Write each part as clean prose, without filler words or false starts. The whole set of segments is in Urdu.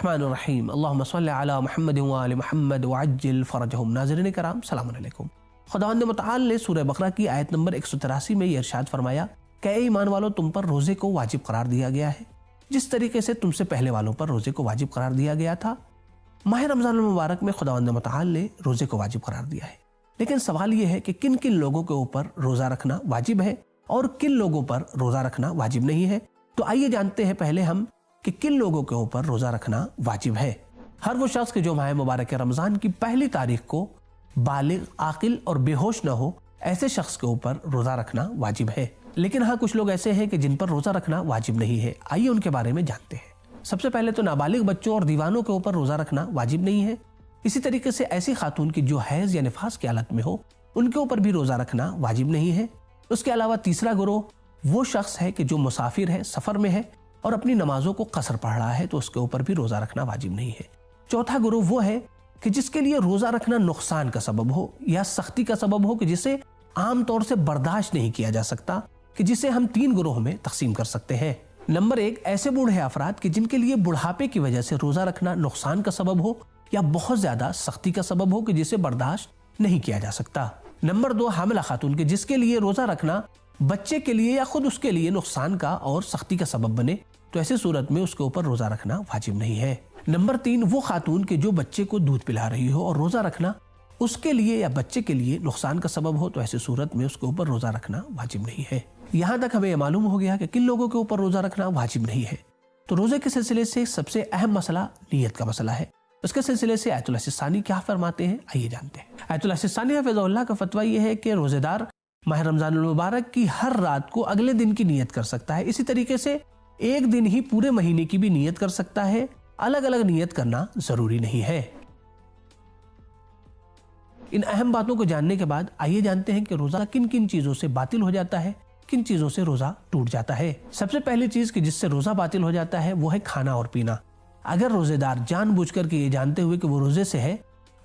الرحمن الرحیم اللہم صلی علی محمد و آل محمد وعجل فرجہم۔ ناظرین کرام السلام علیکم۔ خداوند متعال نے سورہ بقرہ کی آیت نمبر 183 میں یہ ارشاد فرمایا کہ اے ایمان والو تم پر روزے کو واجب قرار دیا گیا ہے جس طریقے سے تم سے پہلے والوں پر روزے کو واجب قرار دیا گیا تھا۔ ماہ رمضان المبارک میں خداوند متعال نے روزے کو واجب قرار دیا ہے، لیکن سوال یہ ہے کہ کن کن لوگوں کے اوپر روزہ رکھنا واجب ہے اور کن لوگوں پر روزہ رکھنا واجب نہیں ہے۔ تو آئیے جانتے ہیں پہلے ہم کہ کن لوگوں کے اوپر روزہ رکھنا واجب ہے۔ ہر وہ شخص کہ جو ماہ مبارک رمضان کی پہلی تاریخ کو بالغ، عاقل اور بے ہوش نہ ہو، ایسے شخص کے اوپر روزہ رکھنا واجب ہے۔ لیکن ہاں کچھ لوگ ایسے ہیں کہ جن پر روزہ رکھنا واجب نہیں ہے، آئیے ان کے بارے میں جانتے ہیں۔ سب سے پہلے تو نابالغ بچوں اور دیوانوں کے اوپر روزہ رکھنا واجب نہیں ہے۔ اسی طریقے سے ایسی خاتون کی جو حیض یا نفاس کی حالت میں ہو، ان کے اوپر بھی روزہ رکھنا واجب نہیں ہے۔ اس کے علاوہ تیسرا گروہ وہ شخص ہے کہ جو مسافر ہے، سفر میں ہے اور اپنی نمازوں کو قصر پڑھ رہا ہے، تو اس کے اوپر بھی روزہ رکھنا واجب نہیں ہے۔ چوتھا گروہ وہ ہے کہ جس کے لیے روزہ رکھنا نقصان کا سبب ہو یا سختی کا سبب ہو کہ جسے عام طور سے برداشت نہیں کیا جا سکتا، کہ جسے ہم 3 گروہوں میں تقسیم کر سکتے ہیں۔ نمبر 1 ایسے بوڑھے افراد کہ جن کے لیے بڑھاپے کی وجہ سے روزہ رکھنا نقصان کا سبب ہو یا بہت زیادہ سختی کا سبب ہو کہ جسے برداشت نہیں کیا جا سکتا۔ نمبر 2 حاملہ خاتون کے جس کے لیے روزہ رکھنا بچے کے لیے یا خود اس کے لیے نقصان کا اور سختی کا سبب بنے، تو ایسی صورت میں اس کے اوپر روزہ رکھنا واجب نہیں ہے۔ نمبر 3 وہ خاتون کے جو بچے کو دودھ پلا رہی ہو اور روزہ رکھنا اس کے لیے یا بچے کے لیے نقصان کا سبب ہو، تو ایسی صورت میں اس کے اوپر روزہ رکھنا واجب نہیں ہے۔ یہاں تک ہمیں یہ معلوم ہو گیا کہ کن لوگوں کے اوپر روزہ رکھنا واجب نہیں ہے۔ تو روزے کے سلسلے سے سب سے اہم مسئلہ نیت کا مسئلہ ہے۔ اس کے سلسلے سے آیت اللہ السیستانی کیا فرماتے ہیں، آئیے جانتے ہیں۔ آیت اللہ السیستانی حفظہ اللہ کا فتویٰ یہ ہے کہ روزے دار ماہ رمضان المبارک کی ہر رات کو اگلے دن کی نیت کر سکتا ہے۔ اسی طریقے سے ایک دن ہی پورے مہینے کی بھی نیت کر سکتا ہے، الگ الگ نیت کرنا ضروری نہیں ہے۔ ان اہم باتوں کو جاننے کے بعد آئیے جانتے ہیں کہ روزہ کن کن چیزوں سے باطل ہو جاتا ہے، کن چیزوں سے روزہ ٹوٹ جاتا ہے۔ سب سے پہلی چیز کہ جس سے روزہ باطل ہو جاتا ہے وہ ہے کھانا اور پینا۔ اگر روزے دار جان بوجھ کر کے یہ جانتے ہوئے کہ وہ روزے سے ہے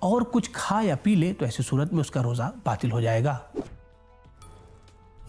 اور کچھ کھا یا پی لے، تو ایسی صورت میں اس کا روزہ باطل ہو جائے گا۔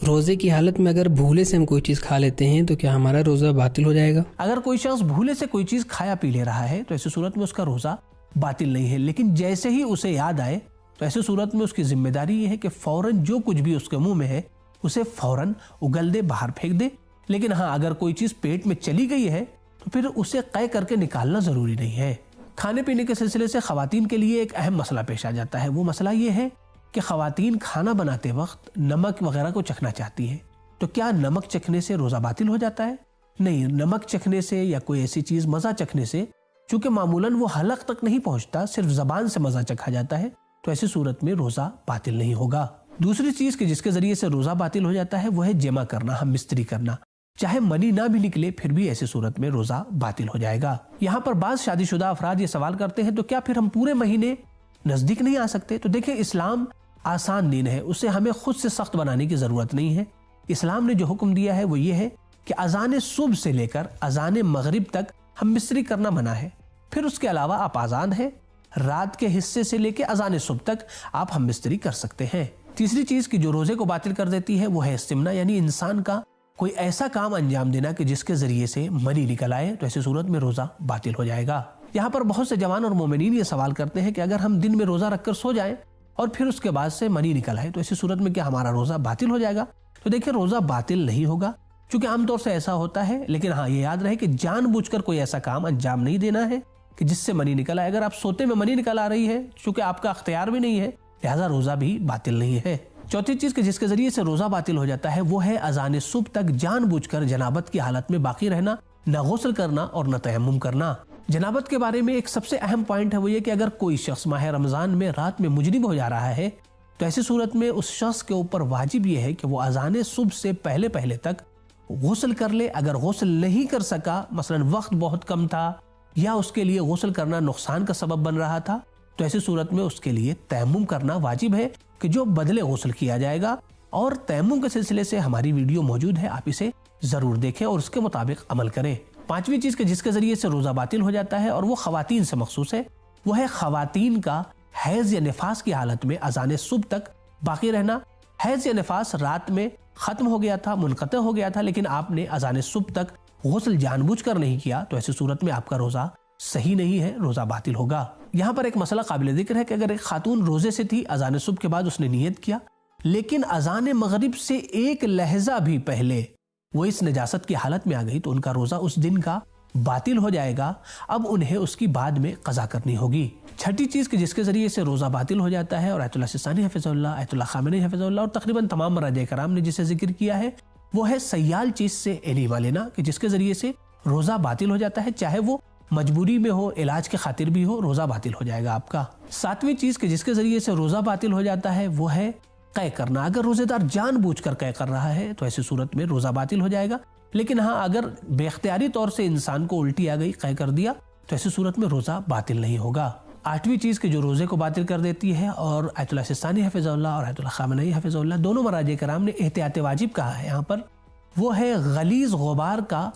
روزے کی حالت میں اگر بھولے سے ہم کوئی چیز کھا لیتے ہیں تو کیا ہمارا روزہ باطل ہو جائے گا؟ اگر کوئی شخص بھولے سے کوئی چیز کھایا پی لے رہا ہے تو ایسی صورت میں اس کا روزہ باطل نہیں ہے، لیکن جیسے ہی اسے یاد آئے تو ایسی صورت میں اس کی ذمہ داری یہ ہے کہ فوراً جو کچھ بھی اس کے منہ میں ہے اسے فوراً اگل دے، باہر پھینک دے۔ لیکن ہاں اگر کوئی چیز پیٹ میں چلی گئی ہے تو پھر اسے قے کر کے نکالنا ضروری نہیں ہے۔ کھانے پینے کے سلسلے سے خواتین کے لیے ایک اہم مسئلہ پیش آ جاتا ہے۔ وہ مسئلہ یہ ہے کہ خواتین کھانا بناتے وقت نمک وغیرہ کو چکھنا چاہتی ہیں، تو کیا نمک چکھنے سے روزہ باطل ہو جاتا ہے؟ نہیں، نمک چکھنے سے یا کوئی ایسی چیز مزہ چکھنے سے، چونکہ معمولاً وہ حلق تک نہیں پہنچتا، صرف زبان سے مزہ چکھا جاتا ہے، تو ایسی صورت میں روزہ باطل نہیں ہوگا۔ دوسری چیز کہ جس کے ذریعے سے روزہ باطل ہو جاتا ہے وہ ہے جمع کرنا، ہم مستری کرنا۔ چاہے منی نہ بھی نکلے پھر بھی ایسی صورت میں روزہ باطل ہو جائے گا۔ یہاں پر بعض شادی شدہ افراد یہ سوال کرتے ہیں تو کیا پھر ہم پورے مہینے نزدیک نہیں آ سکتے؟ تو دیکھیں، اسلام آسان دین ہے، اسے ہمیں خود سے سخت بنانے کی ضرورت نہیں ہے۔ اسلام نے جو حکم دیا ہے وہ یہ ہے کہ اذان صبح سے لے کر اذان مغرب تک ہم مصری کرنا منع ہے، پھر اس کے علاوہ آپ آزاد ہیں، رات کے حصے سے لے کے اذان صبح تک آپ ہم مصری کر سکتے ہیں۔ تیسری چیز کی جو روزے کو باطل کر دیتی ہے وہ ہے استمنا، یعنی انسان کا کوئی ایسا کام انجام دینا کہ جس کے ذریعے سے منی نکل آئے، تو ایسی صورت میں روزہ باطل ہو جائے گا۔ یہاں پر بہت سے جوان اور مومنین یہ سوال کرتے ہیں کہ اگر ہم دن میں روزہ رکھ کر سو جائیں اور پھر اس کے بعد سے منی نکل آئے تو ایسی صورت میں کیا ہمارا روزہ باطل ہو جائے گا؟ تو دیکھیں، روزہ باطل نہیں ہوگا، چونکہ عام طور سے ایسا ہوتا ہے، لیکن ہاں یہ یاد رہے کہ جان بوجھ کر کوئی ایسا کام انجام نہیں دینا ہے کہ جس سے منی نکل آئے۔ اگر آپ سوتے میں منی نکل آ رہی ہے، چونکہ آپ کا اختیار بھی نہیں ہے، لہذا روزہ بھی باطل نہیں ہے۔ چوتھی چیز کہ جس کے ذریعے سے روزہ باطل ہو جاتا ہے وہ ہے اذان صبح تک جان بوجھ کر جنابت کی حالت میں باقی رہنا، نہ غسل کرنا اور نہ تیمم کرنا۔ جنابت کے بارے میں ایک سب سے اہم پوائنٹ ہے وہ یہ کہ اگر کوئی شخص ماہ رمضان میں رات میں مجرم ہو جا رہا ہے تو ایسی صورت میں اس شخص کے اوپر واجب یہ ہے کہ وہ اذان صبح سے پہلے تک غسل کر لے۔ اگر غسل نہیں کر سکا، مثلا وقت بہت کم تھا یا اس کے لیے غسل کرنا نقصان کا سبب بن رہا تھا، تو ایسی صورت میں اس کے لیے تیمم کرنا واجب ہے کہ جو بدلے غسل کیا جائے گا۔ اور تیمم کے سلسلے سے ہماری ویڈیو موجود ہے، آپ اسے ضرور دیکھیں اور اس کے مطابق عمل کریں۔ پانچویں چیز کہ جس کے ذریعے سے روزہ باطل ہو جاتا ہے اور وہ خواتین سے مخصوص ہے، وہ ہے خواتین کا حیض یا نفاس کی حالت میں اذان صبح تک باقی رہنا۔ حیض یا نفاس رات میں ختم ہو گیا تھا، منقطع ہو گیا تھا، لیکن آپ نے اذان صبح تک غسل جان بوجھ کر نہیں کیا، تو ایسی صورت میں آپ کا روزہ صحیح نہیں ہے، روزہ باطل ہوگا۔ یہاں پر ایک مسئلہ قابل ذکر ہے کہ اگر ایک خاتون روزے سے تھی، اذان صبح کے بعد اس نے نیت کیا، لیکن اذان مغرب سے ایک لحظہ بھی پہلے وہ اس نجاست کی حالت میں آ گئی تو ان کا روزہ اس دن کا باطل ہو جائے گا۔ اب انہیں اس کی بعد میں قضا کرنی ہوگی۔ چھٹی چیز کہ جس کے ذریعے سے روزہ باطل ہو جاتا ہے، اور آیت اللہ سستانی حفظ اللہ، آیت اللہ خامنئی حفظ اللہ اور تقریباً تمام مراجع کرام نے جسے ذکر کیا ہے، وہ ہے سیال چیز سے انیما لینا، کہ جس کے ذریعے سے روزہ باطل ہو جاتا ہے، چاہے وہ مجبوری میں ہو، علاج کے خاطر بھی ہو، روزہ باطل ہو جائے گا آپ کا۔ ساتویں چیز کہ جس کے ذریعے سے روزہ باطل ہو جاتا ہے وہ ہے قے کرنا۔ اگر روزے دار جان بوجھ کر قے کر رہا ہے تو ایسی صورت میں روزہ باطل ہو جائے گا، لیکن ہاں اگر بے اختیاری طور سے انسان کو الٹی آ گئی، قے کر دیا، تو ایسی صورت میں روزہ باطل نہیں ہوگا۔ آٹھویں چیز کہ جو روزے کو باطل کر دیتی ہے، اور آیت اللہ سستانی حفظ اللہ اور آیت اللہ خامنئی حفظ اللہ دونوں مراجع کرام نے احتیاط واجب کہا ہے یہاں پر، وہ ہے غلیظ غبار کا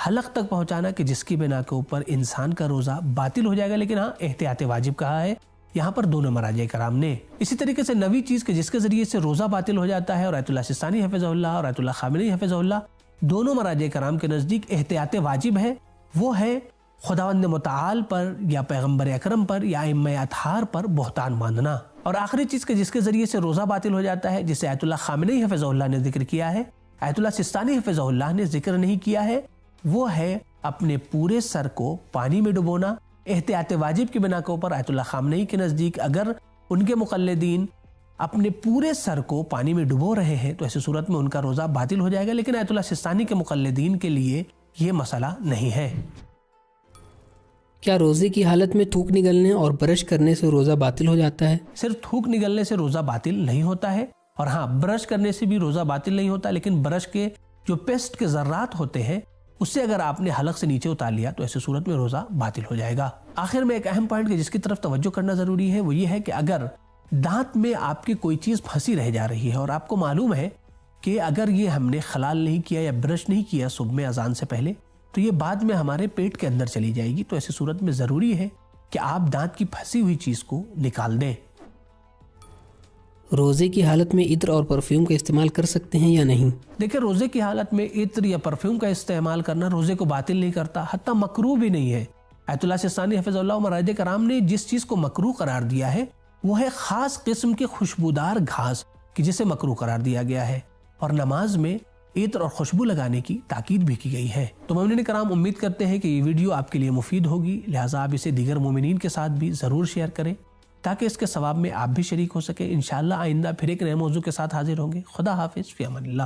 حلق تک پہنچانا، کہ جس کی بنا کے اوپر انسان کا روزہ باطل ہو جائے گا، لیکن ہاں احتیاط واجب کہا ہے یہاں پر دونوں مراجع کرام نے۔ اسی طریقے سے نویں چیز کہ جس کے ذریعے سے روزہ باطل ہو جاتا ہے، اور آیت اللہ سستانی حفظ اللہ اور آیت اللہ خامنئی حفظ اللہ دونوں مراجع کرام کے نزدیک احتیاط واجب ہے، وہ ہے خداوند متعال پر یا پیغمبر اکرم پر یا ائمہ اطہار پر بہتان باندھنا۔ اور آخری چیز کہ جس کے ذریعے سے روزہ باطل ہو جاتا ہے، جسے آیت اللہ خامنئی حفظ اللہ نے ذکر کیا ہے، آیت اللہ سستانی حفظ اللہ نے ذکر نہیں کیا ہے، وہ ہے اپنے پورے سر کو پانی میں ڈبونا۔ احتیاط واجب کی بنا کے اوپر آیت اللہ خامنئی کے نزدیک اگر ان کے مقلدین اپنے پورے سر کو پانی میں ڈبو رہے ہیں تو ایسی صورت میں ان کا روزہ باطل ہو جائے گا، لیکن آیت اللہ سستانی کے مقلدین کے لیے یہ مسئلہ نہیں ہے۔ کیا روزے کی حالت میں تھوک نگلنے اور برش کرنے سے روزہ باطل ہو جاتا ہے؟ صرف تھوک نگلنے سے روزہ باطل نہیں ہوتا ہے، اور ہاں برش کرنے سے بھی روزہ باطل نہیں ہوتا، لیکن برش کے جو پیسٹ کے ذرات ہوتے ہیں اس سے اگر آپ نے حلق سے نیچے اتار لیا تو ایسی صورت میں روزہ باطل ہو جائے گا۔ آخر میں ایک اہم پوائنٹ جس کی طرف توجہ کرنا ضروری ہے وہ یہ ہے کہ اگر دانت میں آپ کی کوئی چیز پھنسی رہ جا رہی ہے اور آپ کو معلوم ہے کہ اگر یہ ہم نے خلال نہیں کیا یا برش نہیں کیا صبح میں اذان سے پہلے تو یہ بعد میں ہمارے پیٹ کے اندر چلی جائے گی، تو ایسی صورت میں ضروری ہے کہ آپ دانت کی پھنسی ہوئی چیز کو نکال دیں۔ روزے کی حالت میں عطر اور پرفیوم کا استعمال کر سکتے ہیں یا نہیں؟ دیکھیں روزے کی حالت میں عطر یا پرفیوم کا استعمال کرنا روزے کو باطل نہیں کرتا، حتیٰ مکروہ بھی نہیں ہے۔ آیت اللہ سستانی حفظ اللہ و مراجع کرام نے جس چیز کو مکروہ قرار دیا ہے وہ ہے خاص قسم کی خوشبودار گھاس، کہ جسے مکروہ قرار دیا گیا ہے، اور نماز میں عطر اور خوشبو لگانے کی تاکید بھی کی گئی ہے۔ تو مومنین کرام امید کرتے ہیں کہ یہ ویڈیو آپ کے لیے مفید ہوگی، لہٰذا آپ اسے دیگر مومنین کے ساتھ بھی ضرور شیئر کریں تاکہ اس کے ثواب میں آپ بھی شریک ہو سکیں۔ انشاءاللہ آئندہ پھر ایک نئے موضوع کے ساتھ حاضر ہوں گے۔ خدا حافظ، فی امان اللہ۔